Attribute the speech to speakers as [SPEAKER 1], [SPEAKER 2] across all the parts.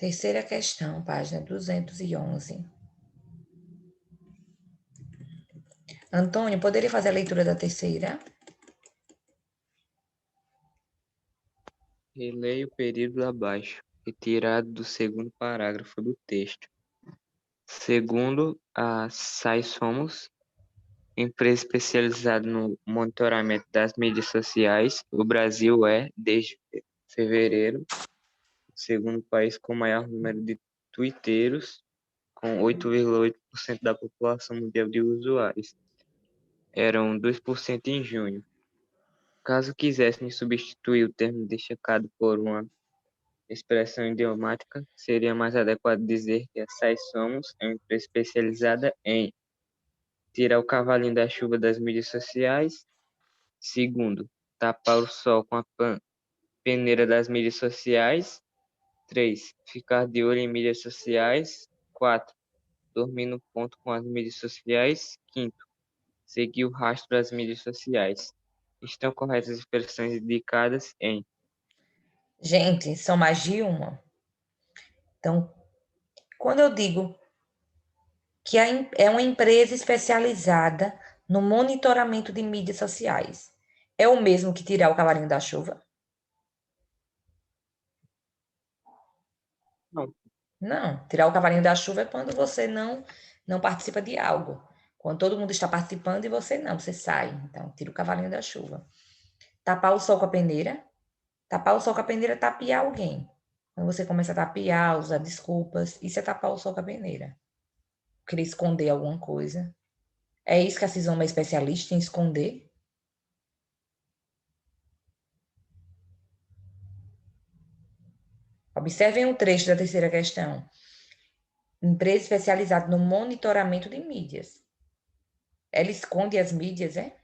[SPEAKER 1] Terceira questão, página 211. Antônio, poderia fazer a leitura da terceira?
[SPEAKER 2] Releia o período abaixo, retirado do segundo parágrafo do texto. Segundo a SciSomos, empresa especializada no monitoramento das mídias sociais, o Brasil é, desde fevereiro, o segundo país com maior número de tuiteiros, com 8,8% da população mundial de usuários. Eram 2% em junho. Caso quisessem substituir o termo destacado por uma expressão idiomática, seria mais adequado dizer que a SciSomos é uma empresa especializada em tirar o cavalinho da chuva das mídias sociais. Segundo, tapar o sol com a peneira das mídias sociais. 3. Ficar de olho em mídias sociais. 4. Dormir no ponto com as mídias sociais. 5. Seguir o rastro das mídias sociais. Estão corretas as expressões indicadas em...
[SPEAKER 1] Gente, são mais de uma. Então, quando eu digo que é uma empresa especializada no monitoramento de mídias sociais, é o mesmo que tirar o cavalinho da chuva?
[SPEAKER 2] Não.
[SPEAKER 1] Não, tirar o cavalinho da chuva é quando você não participa de algo. Quando todo mundo está participando e você não, você sai. Então, tira o cavalinho da chuva. Tapar o sol com a peneira. Tapar o sol com a peneira é tapear alguém. Quando você começa a tapear, usar desculpas, isso é tapar o sol com a peneira. Querer esconder alguma coisa. É isso que a Cisoma é especialista em esconder? Observem o trecho da terceira questão. Empresa especializada no monitoramento de mídias. Ela esconde as mídias, é?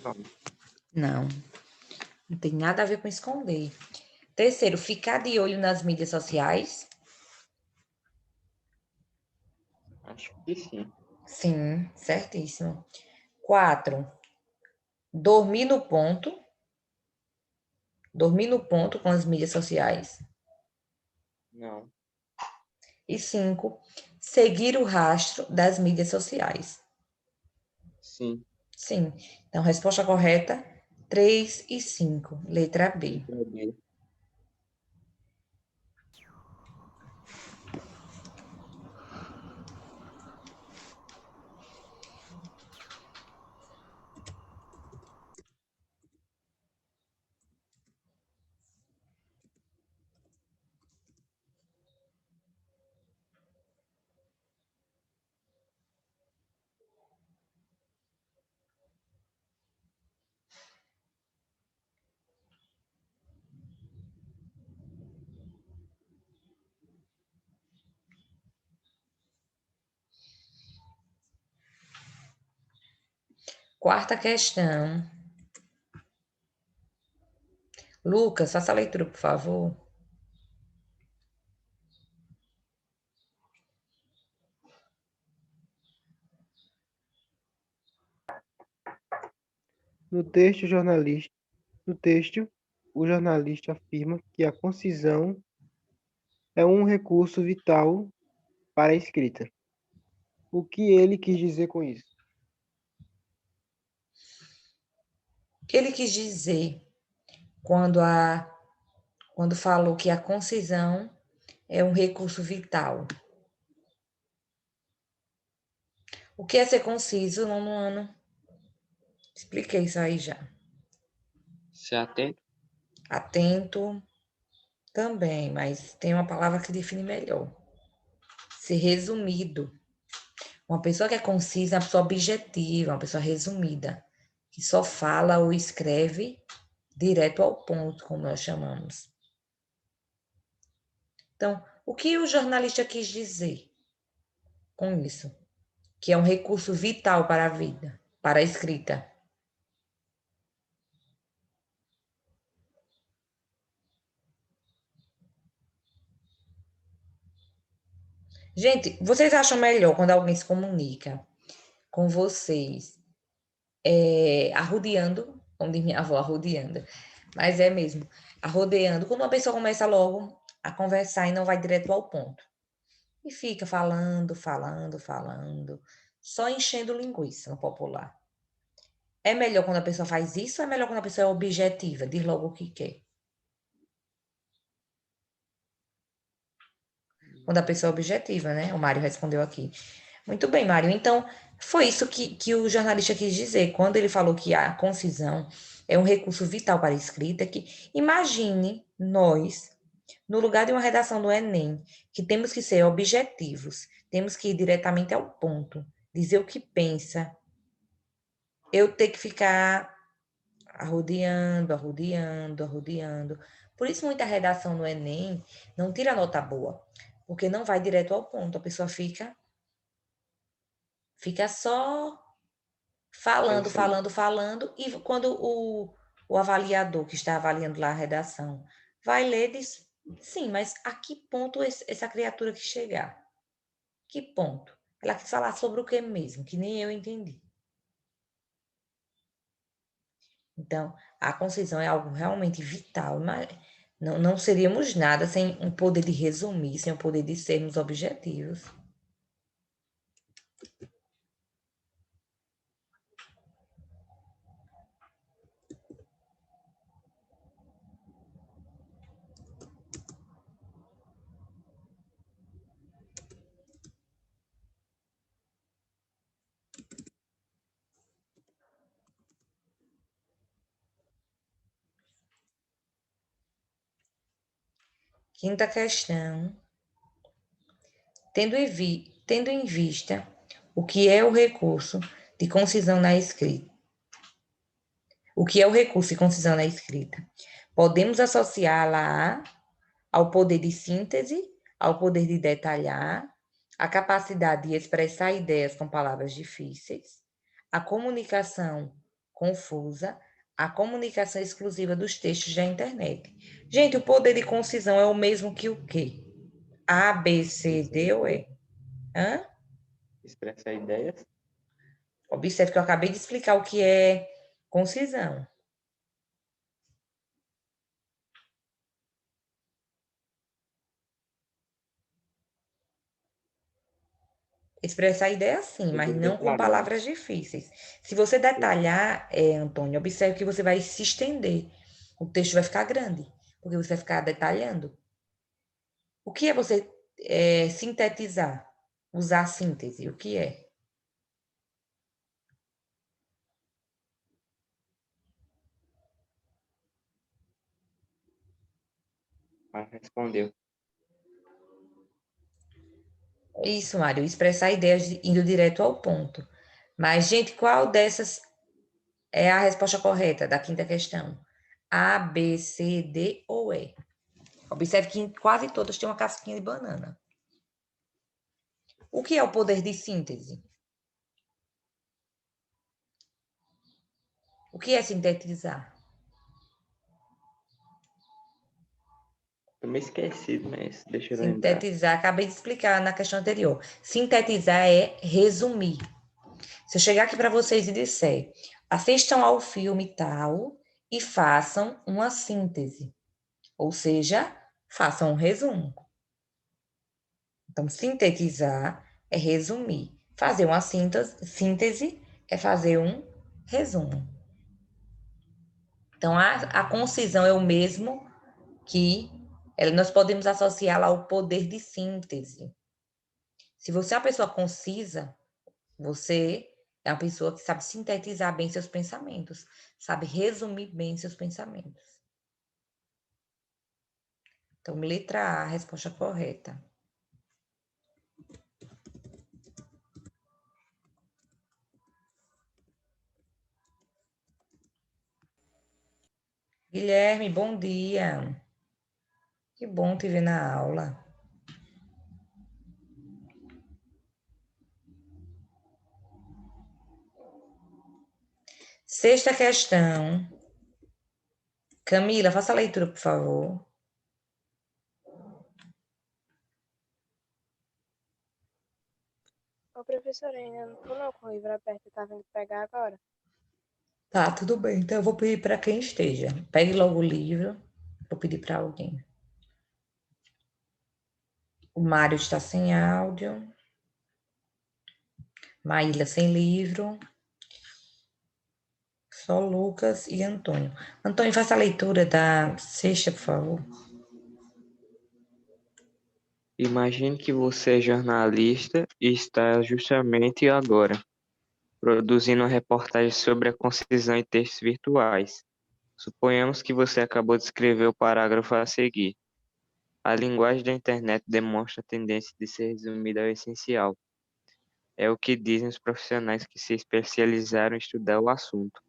[SPEAKER 2] Não.
[SPEAKER 1] Não. Não tem nada a ver com esconder. Terceiro, ficar de olho nas mídias sociais.
[SPEAKER 2] Acho que sim.
[SPEAKER 1] Sim, certíssimo. 4, dormir no ponto. Dormir no ponto com as mídias sociais.
[SPEAKER 2] Não.
[SPEAKER 1] E 5, seguir o rastro das mídias sociais.
[SPEAKER 2] Sim.
[SPEAKER 1] Sim. Então, resposta correta, 3 e 5, letra B.
[SPEAKER 2] Letra B.
[SPEAKER 1] Quarta questão. Lucas, faça a leitura, por favor.
[SPEAKER 3] No texto, o jornalista afirma que a concisão é um recurso vital para a escrita. O que ele quis dizer com isso?
[SPEAKER 1] O que ele quis dizer quando falou que a concisão é um recurso vital? O que é ser conciso, nono ano? Expliquei isso aí já.
[SPEAKER 2] Se atento.
[SPEAKER 1] Atento também, mas tem uma palavra que define melhor. Ser resumido. Uma pessoa que é concisa é uma pessoa objetiva, uma pessoa resumida, que só fala ou escreve direto ao ponto, como nós chamamos. Então, o que o jornalista quis dizer com isso? Que é um recurso vital para a vida, para a escrita. Gente, vocês acham melhor quando alguém se comunica com vocês arrodeando, como diz minha avó, arrodeando, Mas é mesmo. Arrodeando. Quando uma pessoa começa logo a conversar e não vai direto ao ponto. E fica falando, falando, falando, só enchendo linguiça no popular. É melhor quando a pessoa faz isso ou é melhor quando a pessoa é objetiva, diz logo o que quer? Quando a pessoa é objetiva, né? O Mário respondeu aqui. Muito bem, Mário. Então, foi isso que o jornalista quis dizer. Quando ele falou que a concisão é um recurso vital para a escrita, que imagine nós, no lugar de uma redação do Enem, que temos que ser objetivos, temos que ir diretamente ao ponto, dizer o que pensa, eu ter que ficar arrodeando, arrodeando, arrodeando. Por isso, muita redação no Enem não tira nota boa, porque não vai direto ao ponto. A pessoa fica só falando,
[SPEAKER 2] Pensando.
[SPEAKER 1] falando, falando, e quando o avaliador que está avaliando lá a redação vai ler, diz, sim, mas a que ponto essa criatura que chegar? Que ponto? Ela quis falar sobre o que mesmo, que nem eu entendi. Então, a concisão é algo realmente vital, mas não seríamos nada sem um poder de resumir, sem o poder de sermos objetivos. Quinta questão. Tendo em vista o que é o recurso de concisão na escrita, o que é o recurso de concisão na escrita, podemos associá-la ao poder de síntese, ao poder de detalhar, a capacidade de expressar ideias com palavras difíceis, a comunicação confusa, a comunicação exclusiva dos textos da internet. Gente, o poder de concisão é o mesmo que o quê? A, B, C, D ou E? Hã?
[SPEAKER 2] Expressar ideias.
[SPEAKER 1] Observe que eu acabei de explicar o que é concisão. Expressar a ideia sim, mas não com
[SPEAKER 2] Detalhando.
[SPEAKER 1] palavras difíceis. Se você detalhar, Antônio, observe que você vai se estender. O texto vai ficar grande, porque você vai ficar detalhando. O que é você sintetizar? Usar síntese, o que é?
[SPEAKER 2] Mas respondeu.
[SPEAKER 1] Isso, Mário, expressar ideias indo direto ao ponto. Mas, gente, qual dessas é a resposta correta da quinta questão? A, B, C, D ou E? Observe que em quase todas tem uma casquinha de banana. O que é o poder de síntese? O que é sintetizar?
[SPEAKER 2] Tô meio esquecido, mas deixa eu lembrar.
[SPEAKER 1] Sintetizar, acabei de explicar na questão anterior. Sintetizar é resumir. Se eu chegar aqui para vocês e disser, assistam ao filme tal e façam uma síntese. Ou seja, façam um resumo. Então, sintetizar é resumir. Fazer uma síntese é fazer um resumo. Então, a concisão é o mesmo que nós podemos associá-la ao poder de síntese. Se você é uma pessoa concisa, você é uma pessoa que sabe sintetizar bem seus pensamentos, sabe resumir bem seus pensamentos. Então, letra A, a resposta correta. Guilherme, bom dia. Que bom te ver na aula. Sexta questão. Camila, faça a leitura, por favor.
[SPEAKER 4] Ô, professora, ainda não tô não com o livro aberto, tá vindo pegar agora?
[SPEAKER 1] Tá, tudo bem. Então eu vou pedir para quem esteja. Pegue logo o livro. Vou pedir para alguém. O Mário está sem áudio. Maíla sem livro. Só Lucas e Antônio. Antônio, faça a leitura da sexta, por favor.
[SPEAKER 2] Imagine que você é jornalista e está justamente agora produzindo uma reportagem sobre a concisão em textos virtuais. Suponhamos que você acabou de escrever o parágrafo a seguir. A linguagem da internet demonstra a tendência de ser resumida ao essencial. É o que dizem os profissionais que se especializaram em estudar o assunto.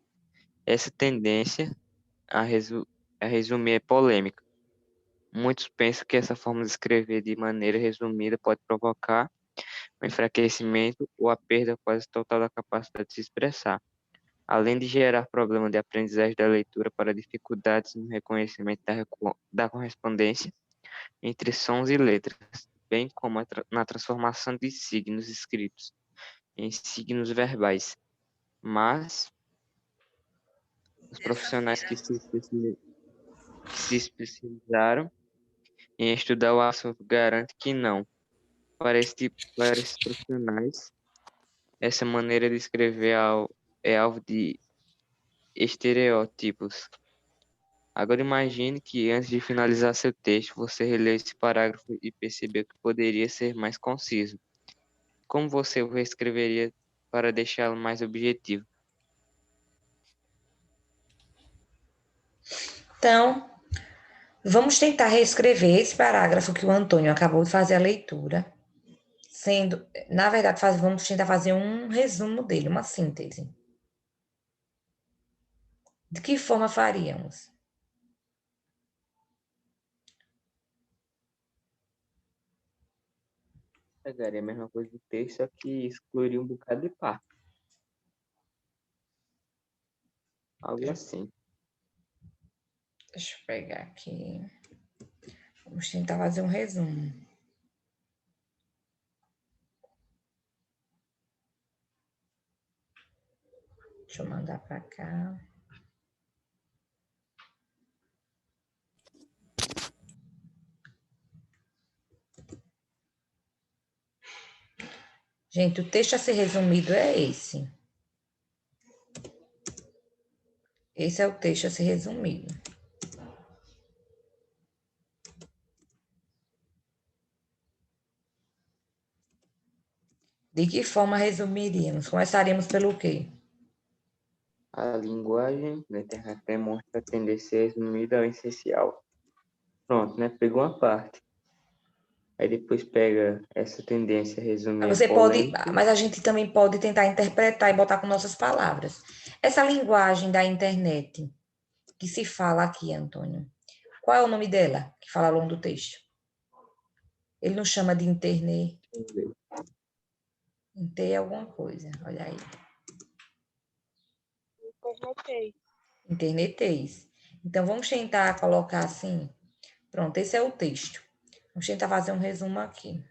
[SPEAKER 2] Essa tendência a resumir é polêmica. Muitos pensam que essa forma de escrever de maneira resumida pode provocar o enfraquecimento ou a perda quase total da capacidade de se expressar, além de gerar problema de aprendizagem da leitura para dificuldades no reconhecimento da correspondência entre sons e letras, bem como na transformação de signos escritos em signos verbais. Mas os profissionais que se especializaram em estudar o assunto garantem que não. Para esses profissionais, essa maneira de escrever é alvo de estereótipos. Agora imagine que antes de finalizar seu texto, você releu esse parágrafo e percebeu que poderia ser mais conciso. Como você o reescreveria para deixá-lo mais objetivo?
[SPEAKER 1] Então, vamos tentar reescrever esse parágrafo que o Antônio acabou de fazer a leitura, sendo, na verdade, vamos tentar fazer um resumo dele, uma síntese. De que forma faríamos?
[SPEAKER 2] Pegaria a mesma coisa do texto, só que excluiria um bocado de parte. Algo assim.
[SPEAKER 1] Deixa eu pegar aqui. Vamos tentar fazer um resumo. Deixa eu mandar para cá. Gente, o texto a ser resumido é esse. Esse é o texto a ser resumido. De que forma resumiríamos? Começaríamos pelo quê?
[SPEAKER 2] A linguagem da internet demonstra a tendência resumida ao essencial. Pronto, né? Pegou uma parte. Aí depois pega essa tendência resumir
[SPEAKER 1] Você pode,
[SPEAKER 2] polêmica.
[SPEAKER 1] mas a gente também pode tentar interpretar e botar com nossas palavras. Essa linguagem da internet que se fala aqui, Antônio, qual é o nome dela que fala ao longo do texto? Ele não chama de internet. Inter é alguma coisa, olha aí. Internetês. Então, vamos tentar colocar assim. Pronto, esse é o texto. Vamos tentar fazer um resumo aqui.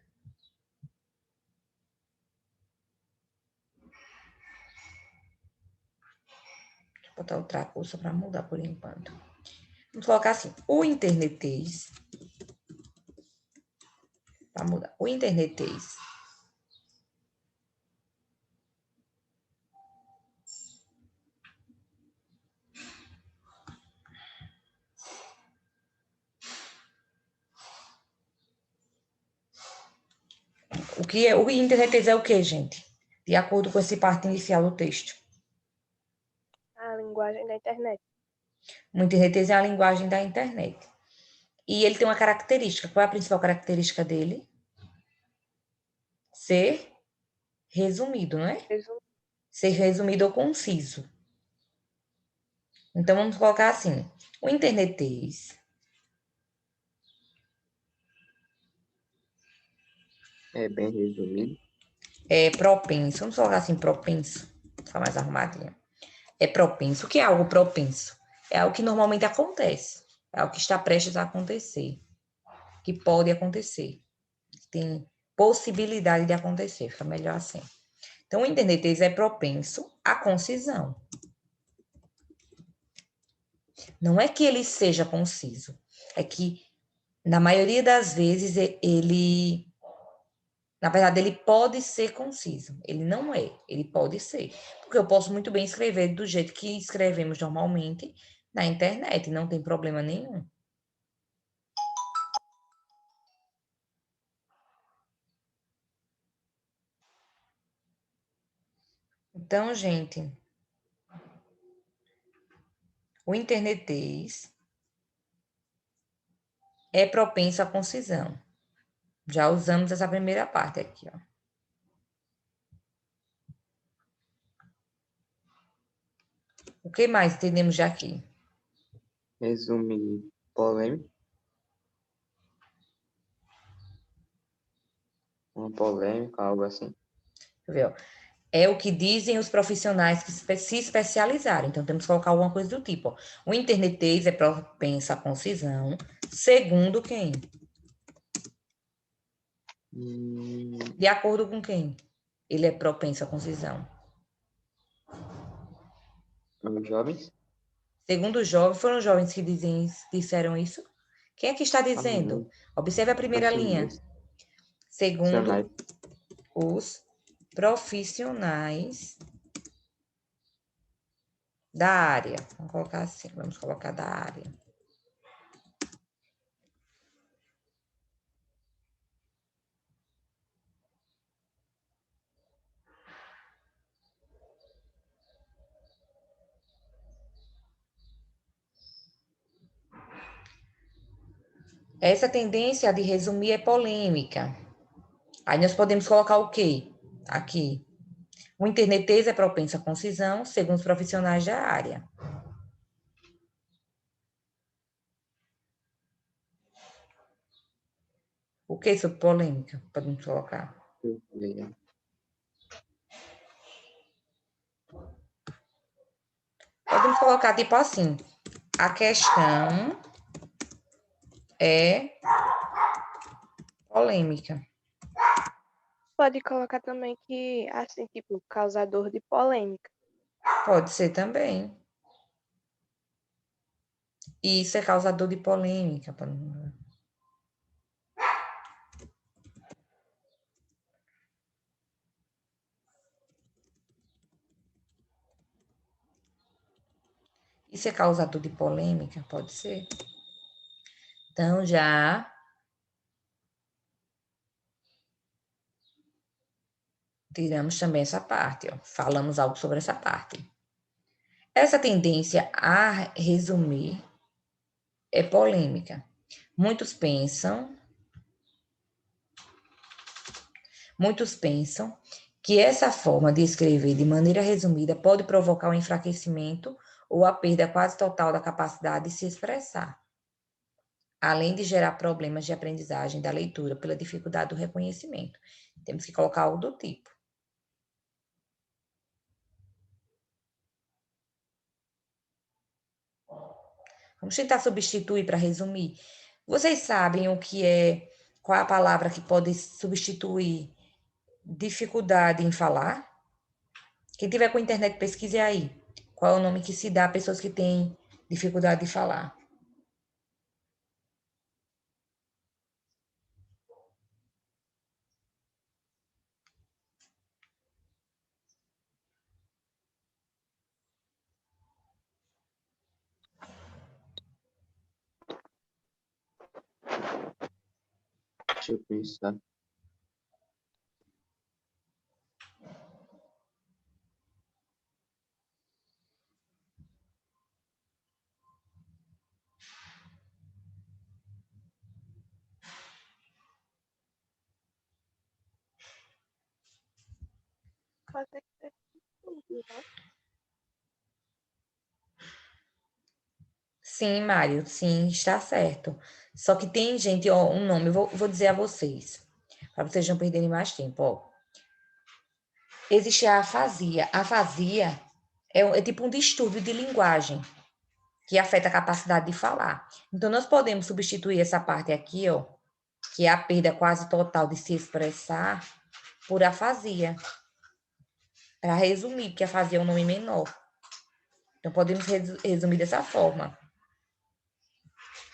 [SPEAKER 1] Deixa eu botar outra coisa para mudar por enquanto. Vamos colocar assim, o internetês. Para mudar. O internetês. O internetês é o quê, gente? De acordo com esse parte inicial do texto.
[SPEAKER 4] A linguagem da internet.
[SPEAKER 1] O internetês é a linguagem da internet. E ele tem uma característica. Qual é a principal característica dele? Ser resumido, não é? Ser resumido ou conciso. Então, vamos colocar assim. O internetês
[SPEAKER 2] É bem resumido.
[SPEAKER 1] é propenso. Vamos colocar assim, propenso. Ficar mais arrumadinho. É propenso. O que é algo propenso? É algo que normalmente acontece. É algo que está prestes a acontecer. Que pode acontecer. Que tem possibilidade de acontecer. Fica melhor assim. Então, o internetês é propenso à concisão. Não é que ele seja conciso, é que, na maioria das vezes, ele, na verdade, ele pode ser conciso. Ele não é, ele pode ser. Porque eu posso muito bem escrever do jeito que escrevemos normalmente na internet, não tem problema nenhum. Então, gente, o internetês é propenso à concisão. Já usamos essa primeira parte aqui, ó. O que mais entendemos já aqui?
[SPEAKER 2] Resume polêmica. Uma polêmica, algo assim.
[SPEAKER 1] Deixa eu ver, ó. É o que dizem os profissionais que se especializaram. Então, temos que colocar alguma coisa do tipo, ó. O internetês é propenso à concisão, segundo quem? De acordo com quem? Ele é propenso à concisão.
[SPEAKER 2] Os jovens?
[SPEAKER 1] Segundo os jovens, foram os jovens que disseram isso? Quem é que está dizendo? Observe a primeira linha. Segundo os profissionais da área. Vamos colocar assim, vamos colocar da área. Essa tendência de resumir é polêmica. Aí nós podemos colocar o quê? Aqui. O internetês é propenso à concisão, segundo os profissionais da área. O que sobre polêmica? Podemos colocar. Podemos colocar tipo assim. A questão é polêmica.
[SPEAKER 4] Pode colocar também que, assim, tipo, causador de polêmica.
[SPEAKER 1] Pode ser também. Isso é causador de polêmica. Isso é causador de polêmica? Pode ser. Então, já tiramos também essa parte, ó. Falamos algo sobre essa parte. Essa tendência a resumir é polêmica. Muitos pensam que essa forma de escrever de maneira resumida pode provocar um enfraquecimento ou a perda quase total da capacidade de se expressar, além de gerar problemas de aprendizagem da leitura pela dificuldade do reconhecimento. Temos que colocar algo do tipo. Vamos tentar substituir para resumir. Vocês sabem o que é, qual é a palavra que pode substituir dificuldade em falar? Quem tiver com a internet, pesquise aí. Qual é o nome que se dá a pessoas que têm dificuldade de falar?
[SPEAKER 2] Deixa eu pensar.
[SPEAKER 4] Pode ser tudo, não?
[SPEAKER 1] Sim, Mário, sim, está certo. Só que tem gente, ó, um nome, eu vou dizer a vocês, para vocês não perderem mais tempo, ó. Existe a afasia. A afasia é tipo um distúrbio de linguagem que afeta a capacidade de falar. Então, nós podemos substituir essa parte aqui, ó, que é a perda quase total de se expressar, por afasia. Para resumir, porque afasia é um nome menor. Então, podemos resumir dessa forma.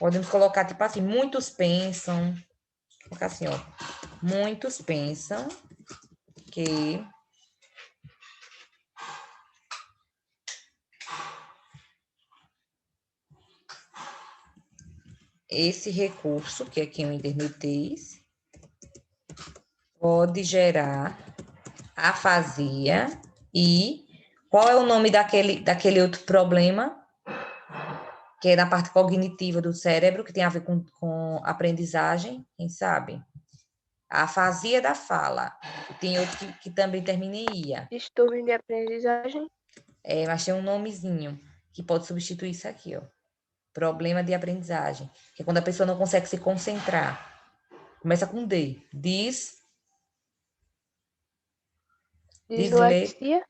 [SPEAKER 1] Podemos colocar, tipo assim, muitos pensam. Vou colocar assim, ó. Muitos pensam que esse recurso, que aqui é o internetês, pode gerar afasia e qual é o nome daquele outro problema, que é na parte cognitiva do cérebro, que tem a ver com aprendizagem, quem sabe? A afasia da fala. Tem outro que também termina em ia.
[SPEAKER 4] Distúrbio de aprendizagem.
[SPEAKER 1] Mas tem um nomezinho que pode substituir isso aqui, ó. Problema de aprendizagem. Que é quando a pessoa não consegue se concentrar. Começa com D. Dislexia.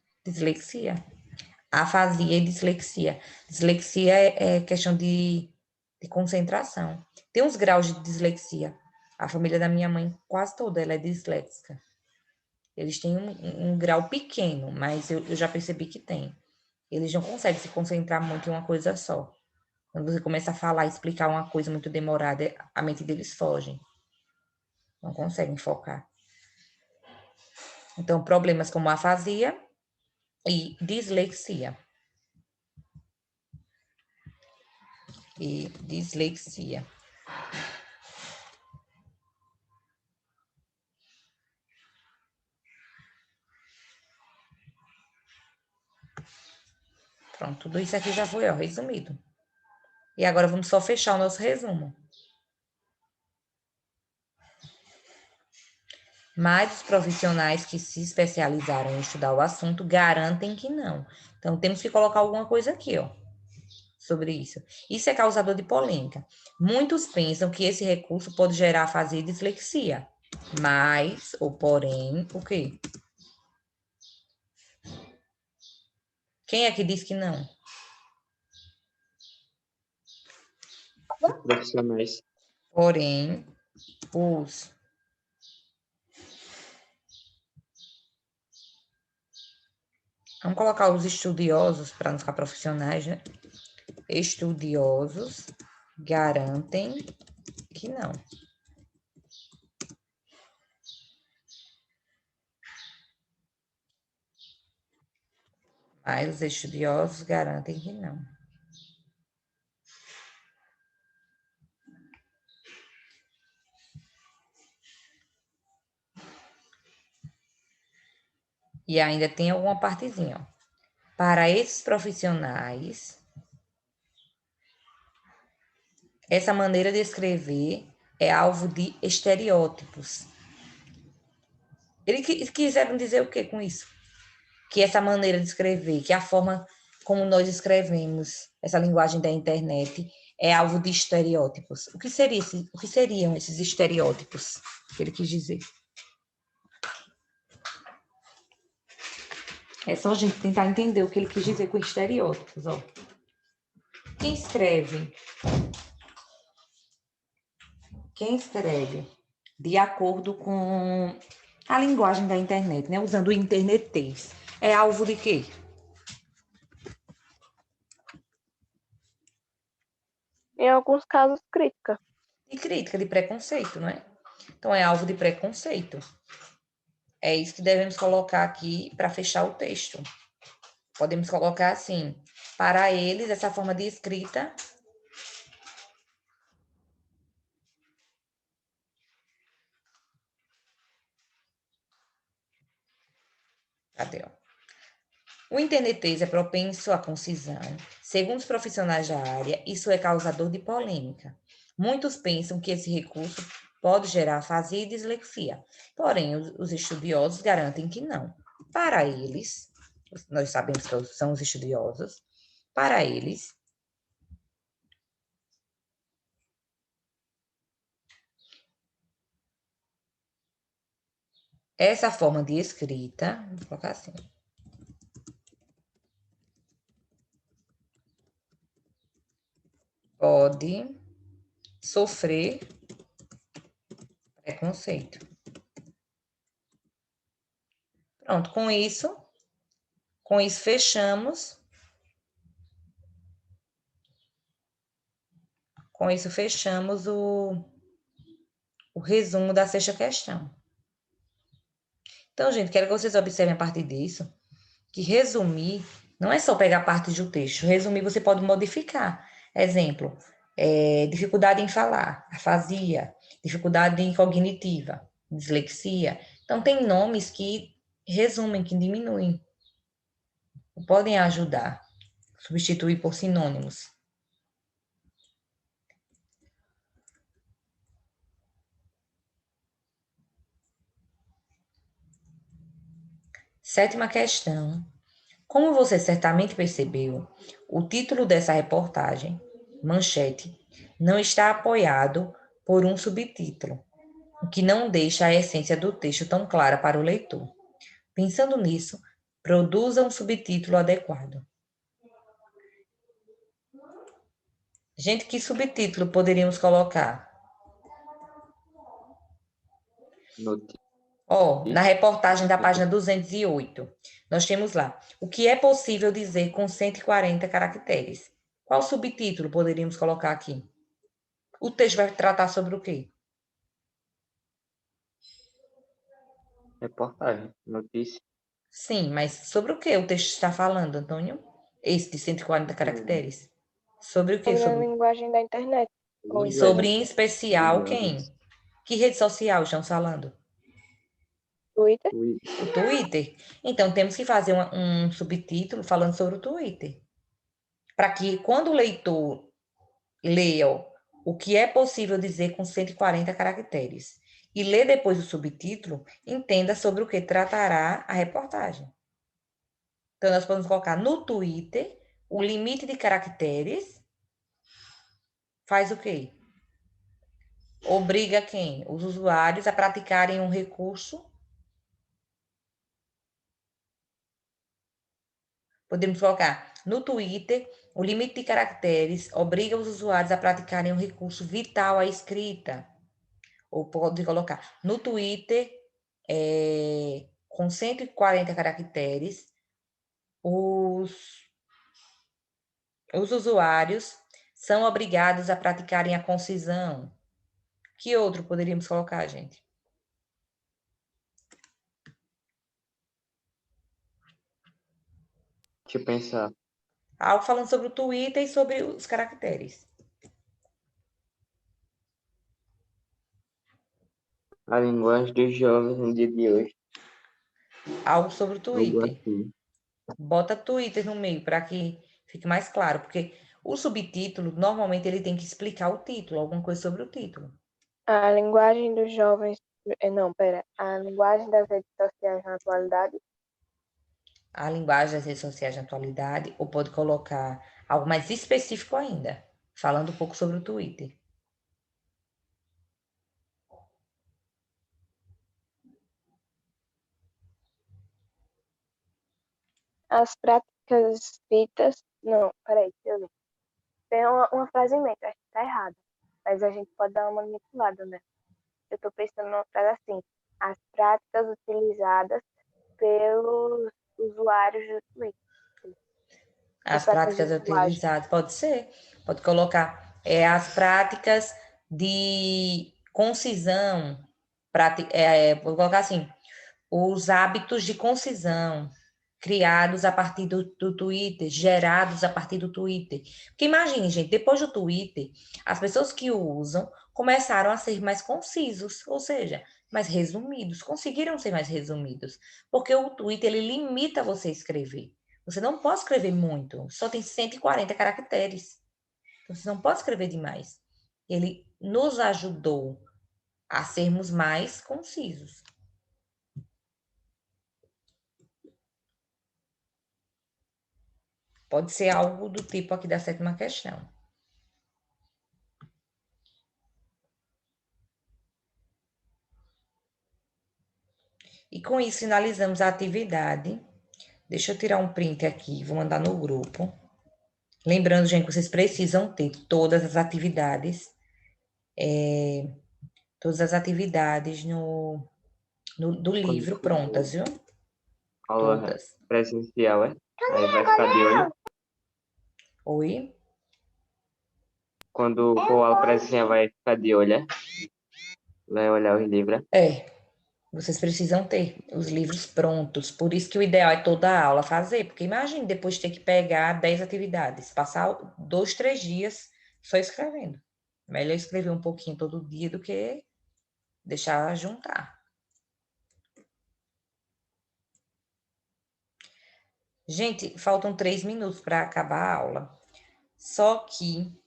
[SPEAKER 1] Afasia e dislexia. Dislexia é questão de concentração. Tem uns graus de dislexia. A família da minha mãe, quase toda, ela é disléxica. Eles têm um grau pequeno, mas eu já percebi que tem. Eles não conseguem se concentrar muito em uma coisa só. Quando você começa a falar e explicar uma coisa muito demorada, a mente deles foge. Não conseguem focar. Então, problemas como afasia e dislexia. Pronto, tudo isso aqui já foi, ó, resumido. E agora vamos só fechar o nosso resumo. Mas os profissionais que se especializaram em estudar o assunto garantem que não. Então, temos que colocar alguma coisa aqui, ó, sobre isso. Isso é causador de polêmica. Muitos pensam que esse recurso pode gerar afasia e dislexia. Mas, ou porém, o quê? Quem é que diz que não?
[SPEAKER 2] Os profissionais.
[SPEAKER 1] Porém, os vamos colocar os estudiosos para não ficar profissionais, né? Estudiosos garantem que não. Mas os estudiosos garantem que não. E ainda tem alguma partezinha, ó. Para esses profissionais, essa maneira de escrever é alvo de estereótipos. Eles quiseram dizer o que com isso? Que essa maneira de escrever, que a forma como nós escrevemos, essa linguagem da internet, é alvo de estereótipos. O que seriam esses estereótipos que ele quis dizer? É só a gente tentar entender o que ele quis dizer com estereótipos, ó. Quem escreve de acordo com a linguagem da internet, né? Usando o internetês, é alvo de quê?
[SPEAKER 4] Em alguns casos, crítica.
[SPEAKER 1] De crítica, de preconceito, não é? Então, é alvo de preconceito. É isso que devemos colocar aqui para fechar o texto. Podemos colocar assim: para eles, essa forma de escrita cadê, ó? O internetês é propenso à concisão. Segundo os profissionais da área, isso é causador de polêmica. Muitos pensam que esse recurso pode gerar afasia e dislexia, porém, os estudiosos garantem que não. Para eles, nós sabemos que são os estudiosos, para eles, essa forma de escrita, vou colocar assim, pode sofrer preconceito. Pronto, com isso fechamos. Com isso, fechamos o resumo da sexta questão. Então, gente, quero que vocês observem a partir disso que resumir não é só pegar parte do texto. Resumir você pode modificar. Exemplo, dificuldade em falar, afasia, dificuldade cognitiva, dislexia. Então, tem nomes que resumem, que diminuem. Podem ajudar. Substituir por sinônimos. Sétima questão. Como você certamente percebeu, o título dessa reportagem, manchete, não está apoiado por um subtítulo, o que não deixa a essência do texto tão clara para o leitor. Pensando nisso, produza um subtítulo adequado. Gente, que subtítulo poderíamos colocar? Na reportagem da página 208, nós temos lá, o que é possível dizer com 140 caracteres? Qual subtítulo poderíamos colocar aqui? O texto vai tratar sobre o quê?
[SPEAKER 2] Reportagem, notícia.
[SPEAKER 1] Sim, mas sobre o que o texto está falando, Antônio? Esse de 140 caracteres? Sobre o quê?
[SPEAKER 4] Sobre a linguagem da internet.
[SPEAKER 1] Sobre, em especial, quem? Que rede social estamos falando?
[SPEAKER 4] Twitter.
[SPEAKER 1] O Twitter. Então, temos que fazer um subtítulo falando sobre o Twitter. Para que, quando o leitor leia o que é possível dizer com 140 caracteres e lê depois o subtítulo, entenda sobre o que tratará a reportagem. Então, nós podemos colocar no Twitter, o limite de caracteres faz o quê? Obriga quem? Os usuários a praticarem um recurso. Podemos colocar no Twitter, o limite de caracteres obriga os usuários a praticarem um recurso vital à escrita. Ou pode colocar no Twitter, com 140 caracteres, os usuários são obrigados a praticarem a concisão. Que outro poderíamos colocar, gente?
[SPEAKER 2] Deixa eu pensar.
[SPEAKER 1] Algo falando sobre o Twitter e sobre os caracteres.
[SPEAKER 2] A linguagem dos jovens no dia de hoje.
[SPEAKER 1] Algo sobre o
[SPEAKER 2] Algo
[SPEAKER 1] Twitter.
[SPEAKER 2] assim.
[SPEAKER 1] Bota Twitter no meio para que fique mais claro, porque o subtítulo, normalmente, ele tem que explicar o título, alguma coisa sobre o título.
[SPEAKER 4] A linguagem dos jovens. Não, pera. A linguagem das redes sociais na atualidade.
[SPEAKER 1] A linguagem das redes sociais na atualidade, ou pode colocar algo mais específico ainda, falando um pouco sobre o Twitter.
[SPEAKER 4] As práticas escritas. Não, peraí, deixa eu ver. Tem uma frase em mente, acho que tá errada. Mas a gente pode dar uma manipulada, né? Eu tô pensando numa frase assim. As práticas utilizadas pelos usuários do Twitter.
[SPEAKER 1] As práticas utilizadas, pode ser. Pode colocar as práticas de concisão, vou colocar assim, os hábitos de concisão criados a partir do Twitter, gerados a partir do Twitter. Porque imagine, gente, depois do Twitter, as pessoas que o usam começaram a ser mais concisos, ou seja, mais resumidos, conseguiram ser mais resumidos, porque o Twitter, ele limita você a escrever. Você não pode escrever muito, só tem 140 caracteres. Então, você não pode escrever demais. Ele nos ajudou a sermos mais concisos. Pode ser algo do tipo aqui da sétima questão. E com isso finalizamos a atividade. Deixa eu tirar um print aqui, vou mandar no grupo. Lembrando, gente, que vocês precisam ter todas as atividades, do livro prontas, viu?
[SPEAKER 2] Aula
[SPEAKER 1] Todas.
[SPEAKER 2] presencial, é? Aí vai ficar de olho.
[SPEAKER 1] Oi?
[SPEAKER 2] quando for a presinha vai ficar de olho, é? Vai olhar os livros.
[SPEAKER 1] Vocês precisam ter os livros prontos. Por isso que o ideal é toda a aula fazer. Porque imagine depois ter que pegar 10 atividades. Passar 2, 3 dias só escrevendo. Melhor escrever um pouquinho todo dia do que deixar juntar. Gente, faltam 3 minutos para acabar a aula. Só que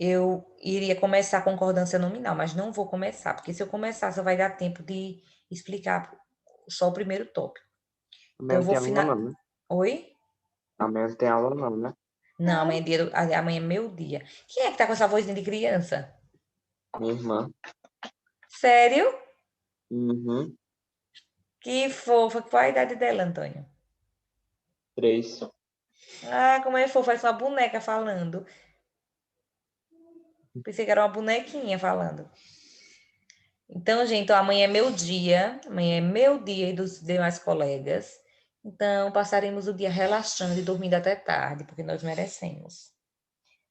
[SPEAKER 1] eu iria começar a concordância nominal, mas não vou começar, porque se eu começar, só vai dar tempo de explicar só o primeiro tópico. Então,
[SPEAKER 2] Amanhã
[SPEAKER 1] eu
[SPEAKER 2] não
[SPEAKER 1] vou
[SPEAKER 2] tem aula não, né?
[SPEAKER 1] Oi?
[SPEAKER 2] Amanhã não tem aula não, né?
[SPEAKER 1] Não, amanhã é meu dia. Quem é que tá com essa vozinha de criança?
[SPEAKER 2] Minha irmã.
[SPEAKER 1] Sério?
[SPEAKER 2] Uhum.
[SPEAKER 1] Que fofa. Qual a idade dela, Antônio?
[SPEAKER 2] 3.
[SPEAKER 1] Ah, como é fofa, parece uma boneca falando. Pensei que era uma bonequinha falando. Então, gente, amanhã é meu dia. Amanhã é meu dia e dos demais colegas. Então, passaremos o dia relaxando e dormindo até tarde, porque nós merecemos.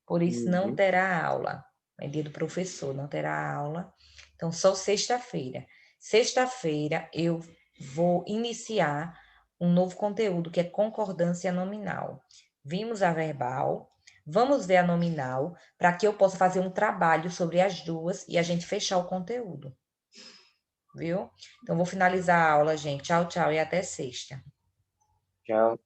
[SPEAKER 1] Por isso, não
[SPEAKER 2] Uhum.
[SPEAKER 1] terá aula. É dia do professor, não terá aula. Então, só sexta-feira. Sexta-feira, eu vou iniciar um novo conteúdo, que é concordância nominal. Vimos a verbal, vamos ver a nominal, para que eu possa fazer um trabalho sobre as duas e a gente fechar o conteúdo. Viu? Então, vou finalizar a aula, gente. Tchau, tchau e até sexta.
[SPEAKER 2] Tchau.